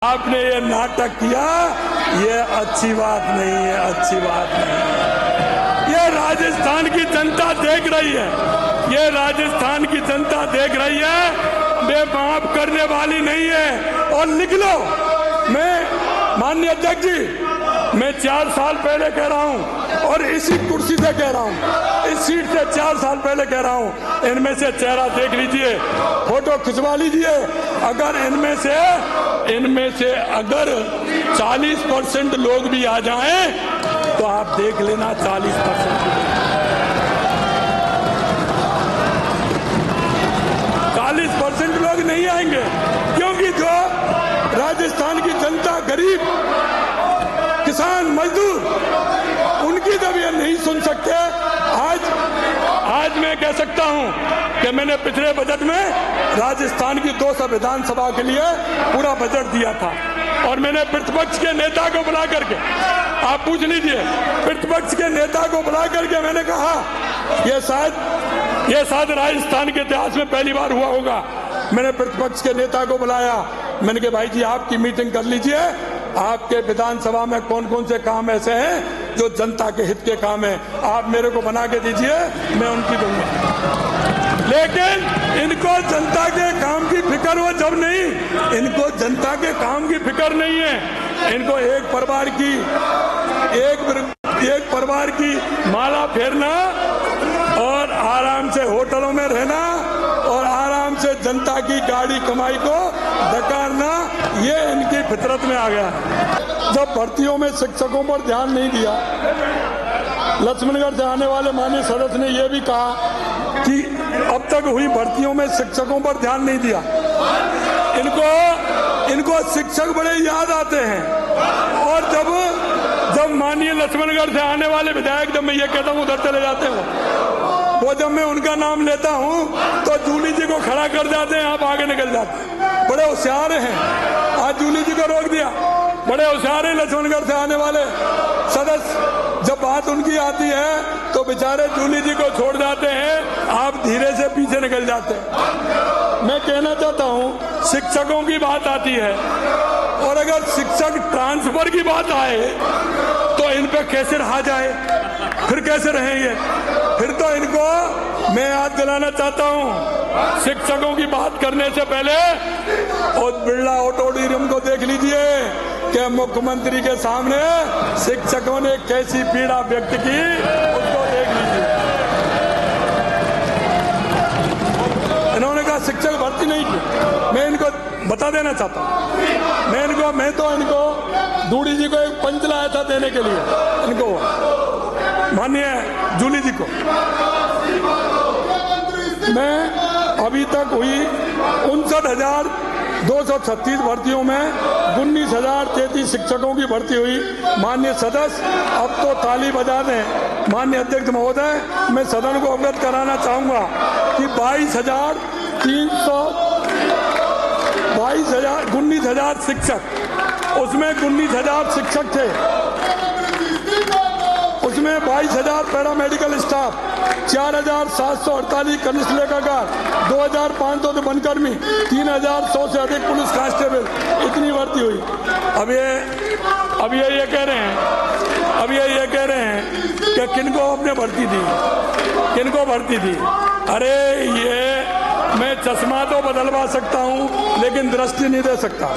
आपने ये नाटक किया, ये अच्छी बात नहीं है, अच्छी बात नहीं है। ये राजस्थान की जनता देख रही है, ये राजस्थान की जनता देख रही है, वे माफ करने वाली नहीं है। और लिख लो, मैं माननीय अध्यक्ष जी, मैं 4 साल पहले कह रहा हूं और इसी कुर्सी से कह रहा हूं, इस सीट से 4 साल पहले कह रहा हूं, इनमें से चेहरा देख लीजिए, फोटो खिंचवा लीजिए। अगर इनमें से अगर 40% लोग भी आ जाएं तो आप देख लेना 40% 40% लोग नहीं आएंगे, क्योंकि जो राजस्थान की जनता, गरीब किसान, मजदूर, उनकी जब ये नहीं सुन सकते। आज मैं कह सकता हूं कि मैंने पिछले बजट में राजस्थान की 200 विधानसभा के लिए पूरा बजट दिया था और मैंने प्रतिपक्ष के नेता को बुला करके, आप पूछ लीजिए, प्रतिपक्ष के नेता को बुला करके मैंने कहा ये शायद राजस्थान के इतिहास में पहली बार हुआ होगा। मैंने प्रतिपक्ष के नेता को बुलाया, मैंने कहा भाई जी आपकी मीटिंग कर लीजिए, आपके विधानसभा में कौन कौन से काम ऐसे हैं जो जनता के हित के काम है, आप मेरे को बना के दीजिए, मैं उनकी दूंगा। लेकिन इनको जनता के काम की फिक्र हो जब नहीं, इनको जनता के काम की फिक्र नहीं है। इनको एक परिवार की माला फेरना और आराम से होटलों में रहना और आराम से जनता की गाड़ी कमाई को डकारना, ये इनकी फितरत में आ गया। जब भर्तियों में शिक्षकों पर ध्यान नहीं दिया, लक्ष्मणगढ़ से आने वाले माननीय सदस्य ने यह भी कहा कि अब तक हुई भर्तियों में शिक्षकों पर ध्यान नहीं दिया। इनको शिक्षक बड़े याद आते हैं और जब माननीय लक्ष्मणगढ़ से आने वाले विधायक, जब मैं ये कहता हूँ उधर चले जाते हैं, वो जब मैं उनका नाम लेता हूँ तो जूली जी को खड़ा कर जाते हैं, आप आगे निकल जाते हैं। बड़े होशियार हैं, आज जूली जी को रोक दिया, बड़े होशियार हैं लक्ष्मणगढ़ से आने वाले सदस्य। जब बात उनकी आती है तो बेचारे जूली जी को छोड़ जाते हैं, आप धीरे से पीछे निकल जाते हैं। मैं कहना चाहता हूँ, शिक्षकों की बात आती है और अगर शिक्षक ट्रांसफर की बात आए तो इन पे कैसे रहा जाए, फिर कैसे रहेंगे? फिर तो इनको मैं याद दिलाना चाहता हूं, शिक्षकों की बात करने से पहले और बिरला ऑडिटोरियम को देख लीजिए कि मुख्यमंत्री के सामने शिक्षकों ने कैसी पीड़ा व्यक्त की, उसको देख लीजिए। इन्होंने कहा शिक्षक भर्ती नहीं की। मैं इनको बता देना चाहता हूं, मैं तो इनको दूड़ी जी को एक पंच लाया था देने के लिए, इनको माननीय जूली जी को। मैं अभी तक हुई 59,236 भर्तियों में 19,033 शिक्षकों की भर्ती हुई। माननीय सदस्य अब तो ताली बजा दें। माननीय अध्यक्ष महोदय, मैं सदन को अवगत कराना चाहूंगा कि 19,000 शिक्षक, उसमें 19,000 शिक्षक थे, उसमें 22,000 पैरामेडिकल स्टाफ, 4,748 कनिष्ठ लेखाकार, 2,500 वनकर्मी, 3,100 से अधिक पुलिस कांस्टेबल, इतनी भर्ती हुई। अब ये कह रहे हैं कि किनको आपने भर्ती दी, किनको भर्ती दी? अरे ये मैं चश्मा तो बदलवा सकता हूं लेकिन दृष्टि नहीं दे सकता।